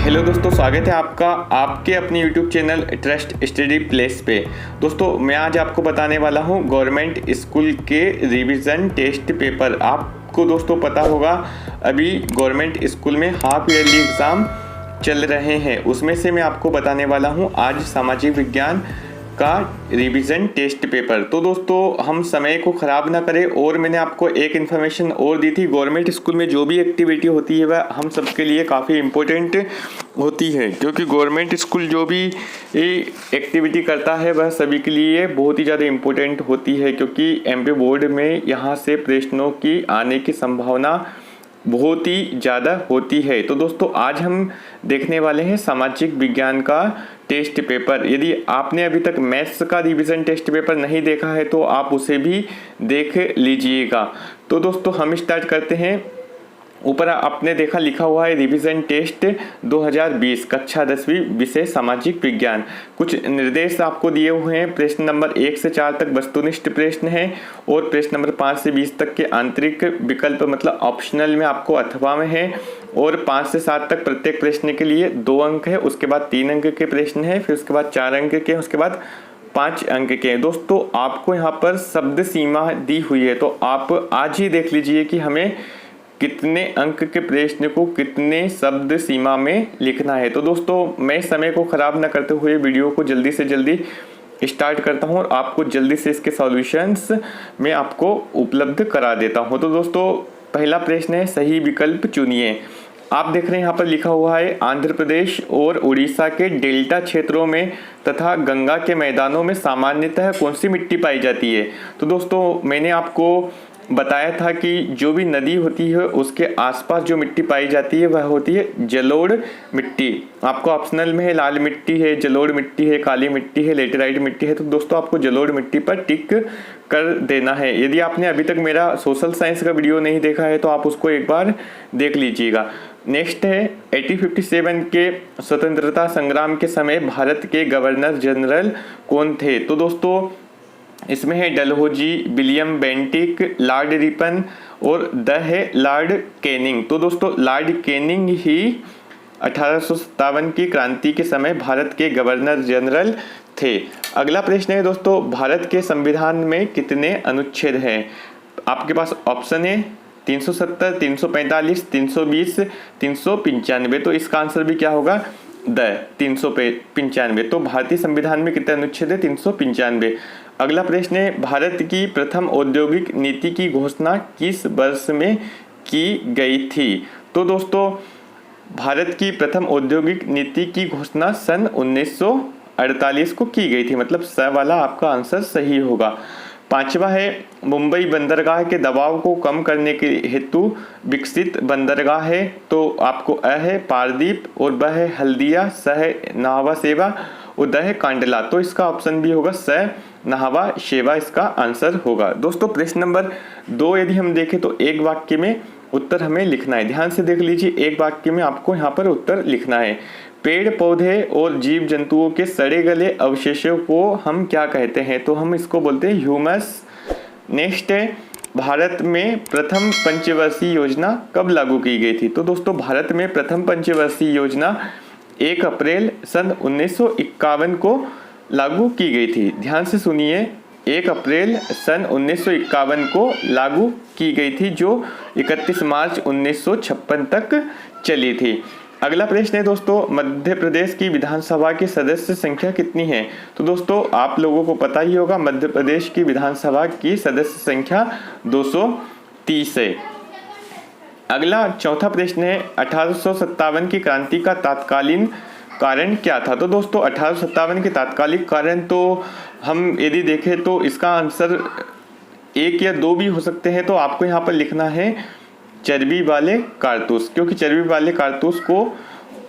Hello दोस्तों, स्वागत है आपका आपके अपने YouTube channel trust study place पे। दोस्तों मैं आज आपको बताने वाला हूँ गवर्नमेंट स्कूल के रिवीजन टेस्ट पेपर। आपको दोस्तों पता होगा अभी गवर्नमेंट स्कूल में हाफ ईयरली एग्ज़ाम चल रहे हैं, उसमें से मैं आपको बताने वाला हूँ आज सामाजिक विज्ञान का रिवीजन टेस्ट पेपर। तो दोस्तों हम समय को ख़राब ना करें, और मैंने आपको एक इन्फॉर्मेशन और दी थी, गवर्नमेंट स्कूल में जो भी एक्टिविटी होती है वह हम सबके लिए काफ़ी इम्पोर्टेंट होती है, क्योंकि गवर्नमेंट स्कूल जो भी एक्टिविटी करता है वह सभी के लिए बहुत ही ज़्यादा इम्पोर्टेंट होती है, क्योंकि एमपी बोर्ड में यहाँ से प्रश्नों की आने की संभावना बहुत ही ज़्यादा होती है। तो दोस्तों आज हम देखने वाले हैं सामाजिक विज्ञान का टेस्ट पेपर। यदि आपने अभी तक मैथ्स का रिवीजन टेस्ट पेपर नहीं देखा है तो आप उसे भी देख लीजिएगा। तो दोस्तों हम स्टार्ट करते हैं। ऊपर आपने देखा लिखा हुआ है रिवीजन टेस्ट 2020 कक्षा 10वीं विषय सामाजिक विज्ञान। कुछ निर्देश आपको दिए हुए हैं। प्रश्न नंबर 1 से 4 तक वस्तुनिष्ठ प्रश्न है, और प्रश्न नंबर 5 से 20 तक के आंतरिक विकल्प मतलब ऑप्शनल में आपको अथवा में है, और 5 से 7 तक प्रत्येक प्रश्न के लिए 2 अंक है, उसके बाद 3 अंक के प्रश्न है, फिर उसके बाद 4 अंक के, उसके बाद 5 अंक के। दोस्तों आपको यहाँ पर शब्द सीमा दी हुई है, तो आप आज ही देख लीजिए कि हमें कितने अंक के प्रश्न को कितने शब्द सीमा में लिखना है। तो दोस्तों मैं समय को ख़राब न करते हुए वीडियो को जल्दी से जल्दी स्टार्ट करता हूं, और आपको जल्दी से इसके सॉल्यूशंस मैं आपको उपलब्ध करा देता हूं। तो दोस्तों पहला प्रश्न है, सही विकल्प चुनिए। आप देख रहे हैं यहाँ पर लिखा हुआ है आंध्र प्रदेश और उड़ीसा के डेल्टा क्षेत्रों में तथा गंगा के मैदानों में सामान्यतः कौन सी मिट्टी पाई जाती है। तो दोस्तों मैंने आपको बताया था कि जो भी नदी होती है उसके आसपास जो मिट्टी पाई जाती है वह होती है जलोढ़ मिट्टी। आपको ऑप्शनल में है लाल मिट्टी है, जलोढ़ मिट्टी है, काली मिट्टी है, लेटेराइट मिट्टी है। तो दोस्तों आपको जलोढ़ मिट्टी पर टिक कर देना है। यदि आपने अभी तक मेरा सोशल साइंस का वीडियो नहीं देखा है तो आप उसको एक बार देख लीजिएगा। नेक्स्ट है 1857 के स्वतंत्रता संग्राम के समय भारत के गवर्नर जनरल कौन थे। तो दोस्तों इसमें है Dalhousie, William Bentinck, Lord Ripon, और द है लॉर्ड कैनिंग। तो दोस्तों लॉर्ड कैनिंग ही 1857 की क्रांति के समय भारत के गवर्नर जनरल थे। अगला प्रश्न है दोस्तों, भारत के संविधान में कितने अनुच्छेद हैं। आपके पास ऑप्शन है 370, 345, 320, 395। तो इसका आंसर भी क्या होगा, 395। तो भारतीय संविधान में कितने अनुच्छेद है, 395। अगला प्रश्न है, भारत की प्रथम औद्योगिक नीति की घोषणा किस वर्ष में की गई थी। तो दोस्तों भारत की प्रथम औद्योगिक नीति की घोषणा सन 1948 को की गई थी, मतलब स वाला आपका आंसर सही होगा। पांचवा है, मुंबई बंदरगाह के दबाव को कम करने के हेतु विकसित बंदरगाह है। तो आपको अ है पारदीप, और ब है हल्दिया, स है नाहवा सेवा, और द है कांडला। तो इसका ऑप्शन भी होगा स नाहवा शेवा, इसका आंसर होगा। दोस्तों प्रश्न नंबर 2 यदि हम देखें तो एक वाक्य में उत्तर हमें लिखना है। ध्यान से देख लीजिए, एक वाक्य में आपको यहाँ पर उत्तर लिखना है। पेड़ पौधे और जीव जंतुओं के सड़े गले अवशेषों को हम क्या कहते हैं। तो हम इसको बोलते हैं ह्यूमस। नेक्स्ट है, भारत में प्रथम पंचवर्षीय योजना कब लागू की गई थी। तो दोस्तों भारत में प्रथम पंचवर्षीय योजना 1 अप्रैल सन 1951 को लागू की गई थी। ध्यान से सुनिए, 1 अप्रैल सन 1951 को लागू की गई थी, जो 31 मार्च 1956 तक चली थी। अगला प्रश्न है दोस्तों, मध्य प्रदेश की विधानसभा की सदस्य संख्या कितनी है। तो दोस्तों आप लोगों को पता ही होगा मध्य प्रदेश की विधानसभा की सदस्य संख्या 230 है। अगला चौथा प्रश्न है, 1857 की क्रांति का तात्कालीन कारण क्या था। तो दोस्तों 1857 के तात्कालिक कारण तो हम यदि देखें तो इसका आंसर 1 या 2 भी हो सकते हैं। तो आपको यहाँ पर लिखना है चर्बी वाले कारतूस, क्योंकि चर्बी वाले कारतूस को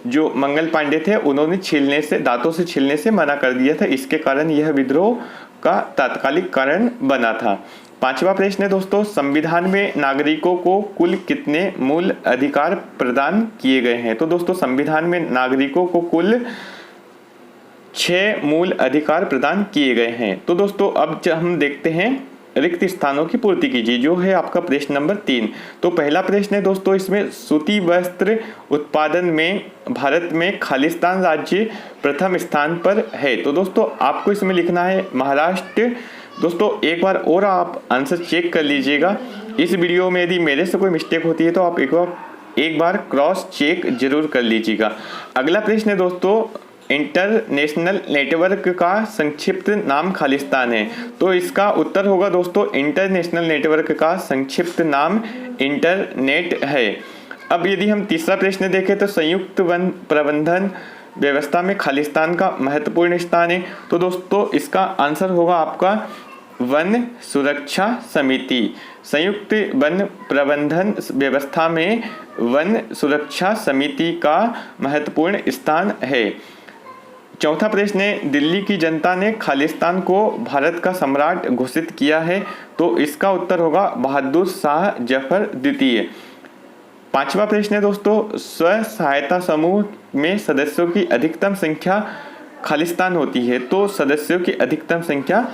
जो मंगल पांडे थे उन्होंने छीलने से, दांतों से छीलने से मना कर दिया था, इसके कारण यह विद्रोह का तात्कालिक कारण बना था। पांचवा प्रश्न है दोस्तों, संविधान में नागरिकों को कुल कितने मूल अधिकार प्रदान किए गए हैं। तो दोस्तों संविधान में नागरिकों को कुल 6 मूल अधिकार प्रदान किए गए हैं। तो दोस्तों अब हम देखते हैं रिक्त स्थानों की पूर्ति कीजिए, जो है आपका प्रश्न नंबर 3। तो पहला प्रश्न है दोस्तों, इसमें सूती वस्त्र उत्पादन में भारत में खालिस्तान राज्य प्रथम स्थान पर है। तो दोस्तों आपको इसमें लिखना है महाराष्ट्र। दोस्तों एक बार और आप आंसर चेक कर लीजिएगा। इस वीडियो में यदि मेरे से कोई मिस्टेक होती है तो आप एक बार क्रॉस चेक जरूर कर लीजिएगा। अगला प्रश्न है दोस्तों, इंटरनेशनल नेटवर्क का संक्षिप्त नाम खालिस्तान है। तो इसका उत्तर होगा दोस्तों, इंटरनेशनल नेटवर्क का संक्षिप्त नाम इंटरनेट है। अब यदि हम तीसरा प्रश्न देखें तो संयुक्त वन प्रबंधन व्यवस्था में खालिस्तान का महत्वपूर्ण स्थान है। तो दोस्तों इसका आंसर होगा आपका वन सुरक्षा समिति। संयुक्त वन प्रबंधन व्यवस्था में वन सुरक्षा समिति का महत्वपूर्ण स्थान है। चौथा प्रश्न है, दिल्ली की जनता ने खालिस्तान को भारत का सम्राट घोषित किया है। तो इसका उत्तर होगा बहादुर शाह जफर द्वितीय। पांचवा प्रश्न है दोस्तों, स्व सहायता समूह में सदस्यों की अधिकतम संख्या खालिस्तान होती है। तो सदस्यों की अधिकतम संख्या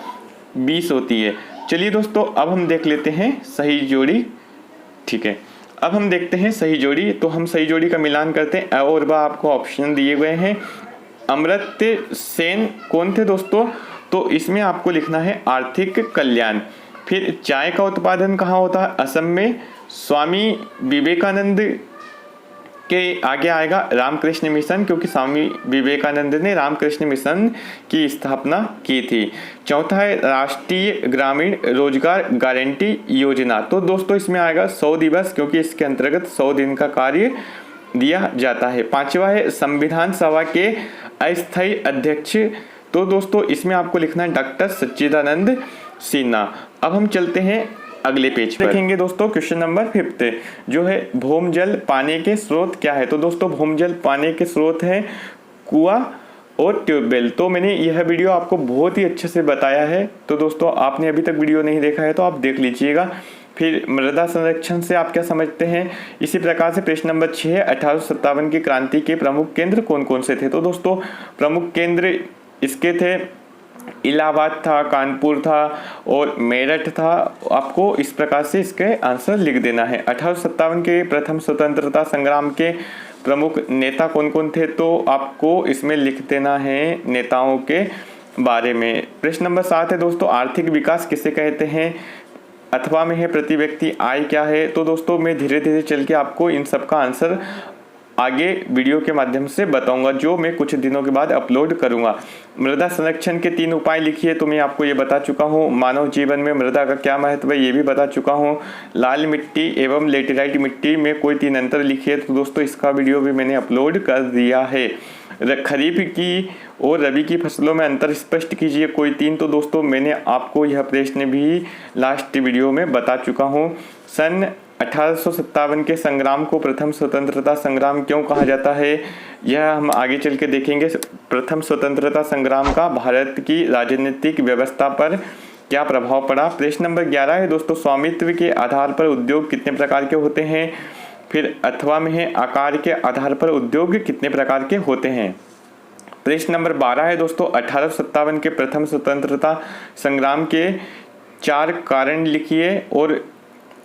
20 होती है। चलिए दोस्तों अब हम देख लेते हैं सही जोड़ी। ठीक है, अब हम देखते हैं सही जोड़ी। तो हम सही जोड़ी का मिलान करते हैं और वह आपको ऑप्शन दिए गए हैं। अमर्त्य सेन कौन थे दोस्तों? तो इसमें आपको लिखना है आर्थिक कल्याण। फिर चाय का उत्पादन कहाँ होता है? असम में। स्वामी विवेकानंद के आगे आएगा रामकृष्ण मिशन, क्योंकि स्वामी विवेकानंद ने रामकृष्ण मिशन की स्थापना की थी। चौथा है राष्ट्रीय ग्रामीण रोजगार गारंटी योजना। तो दोस्तों इसमें आएगा 100 दिवस, क्योंकि इसके अंतर्गत 100 दिन का कार्य दिया जाता है। पांचवा है संविधान सभा के अस्थायी अध्यक्ष। तो दोस्तों इसमें आपको लिखना है डॉक्टर सच्चिदानंद सिन्हा। अब हम चलते हैं अगले पेज पर। देखेंगे दोस्तों क्वेश्चन नंबर 5 जो है भूमजल पाने के स्रोत क्या है। तो दोस्तों भूमजल पाने के स्रोत है कुआं और ट्यूबवेल। तो मैंने यह वीडियो आपको बहुत ही अच्छे से बताया है। तो दोस्तों आपने अभी तक वीडियो नहीं देखा है तो आप देख लीजिएगा। फिर मृदा संरक्षण से आप क्या समझते हैं। इसी प्रकार से प्रश्न नंबर 6 है 1857 की क्रांति के प्रमुख केंद्र कौन कौन से थे। तो दोस्तों प्रमुख केंद्र इसके थे इलाहाबाद था, कानपुर था और मेरठ था। आपको इस प्रकार से इसके आंसर लिख देना है। 1857 के प्रथम स्वतंत्रता संग्राम के प्रमुख नेता कौन कौन थे, तो आपको इसमें लिख देना है नेताओं के बारे में। प्रश्न नंबर 7 है दोस्तों आर्थिक विकास किसे कहते हैं, अथवा में है प्रति व्यक्ति आय क्या है। तो दोस्तों मैं धीरे धीरे चल के आपको इन सब का आंसर आगे वीडियो के माध्यम से बताऊंगा, जो मैं कुछ दिनों के बाद अपलोड करूंगा। मृदा संरक्षण के 3 उपाय लिखिए, तो मैं आपको ये बता चुका हूँ। मानव जीवन में मृदा का क्या महत्व है ये भी बता चुका हूँ। लाल मिट्टी एवं लेटेराइट मिट्टी में कोई 3 अंतर लिखिए, तो दोस्तों इसका वीडियो भी मैंने अपलोड कर दिया है। खरीफ की और रबी की फसलों में अंतर स्पष्ट कीजिए कोई 3। तो दोस्तों मैंने आपको यह प्रश्न भी लास्ट वीडियो में बता चुका हूँ। सन 1857 के संग्राम को प्रथम स्वतंत्रता संग्राम क्यों कहा जाता है, यह हम आगे चल के देखेंगे। प्रथम स्वतंत्रता संग्राम का भारत की राजनीतिक व्यवस्था पर क्या प्रभाव पड़ा। प्रश्न नंबर 11 है दोस्तों स्वामित्व के आधार पर उद्योग कितने प्रकार के होते हैं। फिर अथवा में है आकार के आधार पर उद्योग कितने प्रकार के होते हैं। प्रश्न नंबर 12 है दोस्तों 1857 के प्रथम स्वतंत्रता संग्राम के 4 कारण लिखिए। और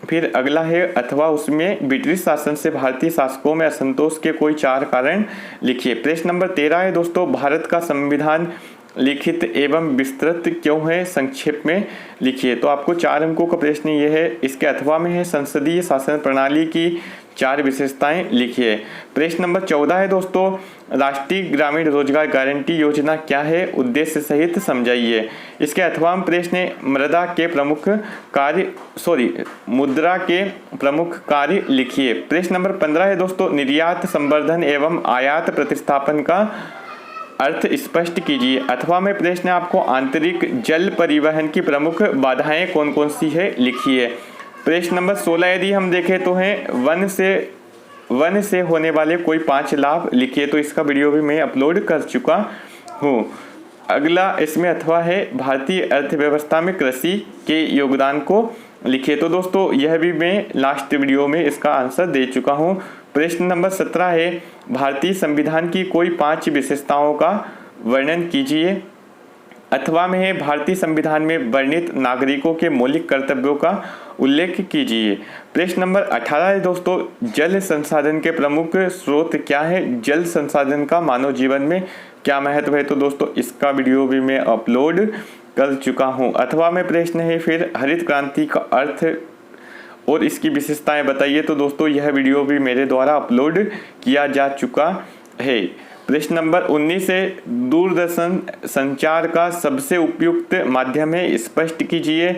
फिर अगला है अथवा उसमें ब्रिटिश शासन से भारतीय शासकों में असंतोष के कोई 4 कारण लिखिए। प्रश्न नंबर 13 है दोस्तों भारत का संविधान लिखित एवं विस्तृत क्यों है, संक्षेप में लिखिए। तो आपको 4 अंकों का प्रश्न ये है। इसके अथवा में है संसदीय शासन प्रणाली की 4 विशेषताएं लिखिए। प्रश्न नंबर 14 है दोस्तों राष्ट्रीय ग्रामीण रोजगार गारंटी योजना क्या है, उद्देश्य सहित समझाइए। इसके अथवा प्रश्न है मुद्रा के प्रमुख कार्य लिखिए। प्रश्न नंबर 15 है दोस्तों निर्यात संवर्धन एवं आयात प्रतिस्थापन का अर्थ स्पष्ट कीजिए। अथवा में प्रश्न आपको आंतरिक जल परिवहन की प्रमुख बाधाएं कौन कौन सी है लिखिए। प्रश्न नंबर 16 यदि हम देखें तो है वन से होने वाले कोई 5 लाभ लिखिए। तो इसका वीडियो भी मैं अपलोड कर चुका हूँ। अगला इसमें अथवा है भारतीय अर्थव्यवस्था में कृषि के योगदान को लिखिए। तो दोस्तों यह भी मैं लास्ट वीडियो में इसका आंसर दे चुका हूँ। प्रश्न नंबर 17 है भारतीय संविधान की कोई 5 विशेषताओं का वर्णन कीजिए। अथवा में है भारतीय संविधान में वर्णित नागरिकों के मौलिक कर्तव्यों का उल्लेख कीजिए। प्रश्न नंबर 18 है दोस्तों, जल संसाधन के प्रमुख स्रोत क्या है? जल संसाधन का मानव जीवन में क्या महत्व है? तो दोस्तों इसका वीडियो भी मैं अपलोड कर चुका हूँ। अथवा में प्रश्न है फिर हरित क्रांति का अर्थ और इसकी विशेषताएं बताइए। तो दोस्तों यह वीडियो भी मेरे द्वारा अपलोड किया जा चुका है। प्रश्न नंबर 19 है, दूरदर्शन संचार का सबसे उपयुक्त माध्यम है, स्पष्ट कीजिए।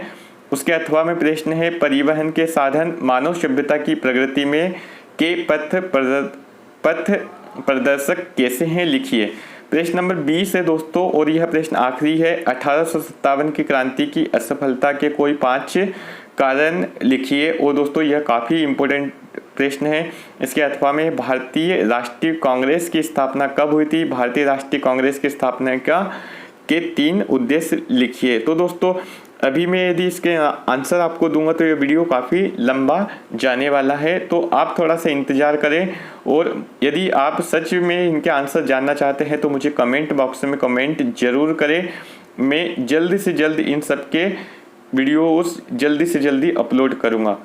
उसके अथवा में प्रश्न है, परिवहन के साधन मानव सभ्यता की प्रगति में के पथ प्रदर्शक कैसे हैं, लिखिए। प्रश्न नंबर 20 है दोस्तों, और यह प्रश्न आखिरी है, 1857 की क्रांति की असफलता के कोई 5 कारण लिखिए। और दोस्तों यह काफ़ी इम्पोर्टेंट प्रश्न है। इसके अथवा में भारतीय राष्ट्रीय कांग्रेस की स्थापना कब हुई थी? भारतीय राष्ट्रीय कांग्रेस की स्थापना के 3 उद्देश्य लिखिए। तो दोस्तों अभी मैं यदि इसके आंसर आपको दूंगा तो ये वीडियो काफ़ी लंबा जाने वाला है, तो आप थोड़ा सा इंतज़ार करें। और यदि आप सच में इनके आंसर जानना चाहते हैं तो मुझे कमेंट बॉक्स में कमेंट जरूर करें। मैं जल्दी से जल्द इन सब के वीडियोस जल्दी से जल्दी अपलोड करूँगा।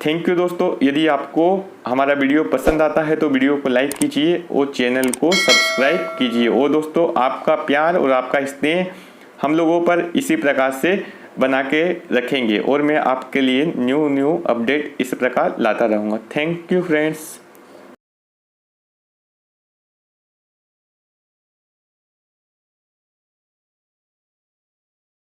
थैंक यू दोस्तों। यदि आपको हमारा वीडियो पसंद आता है तो वीडियो को लाइक कीजिए और चैनल को सब्सक्राइब कीजिए। और दोस्तों आपका प्यार और आपका स्नेह हम लोगों पर इसी प्रकार से बना के रखेंगे और मैं आपके लिए न्यू अपडेट इस प्रकार लाता रहूँगा। Thank you friends.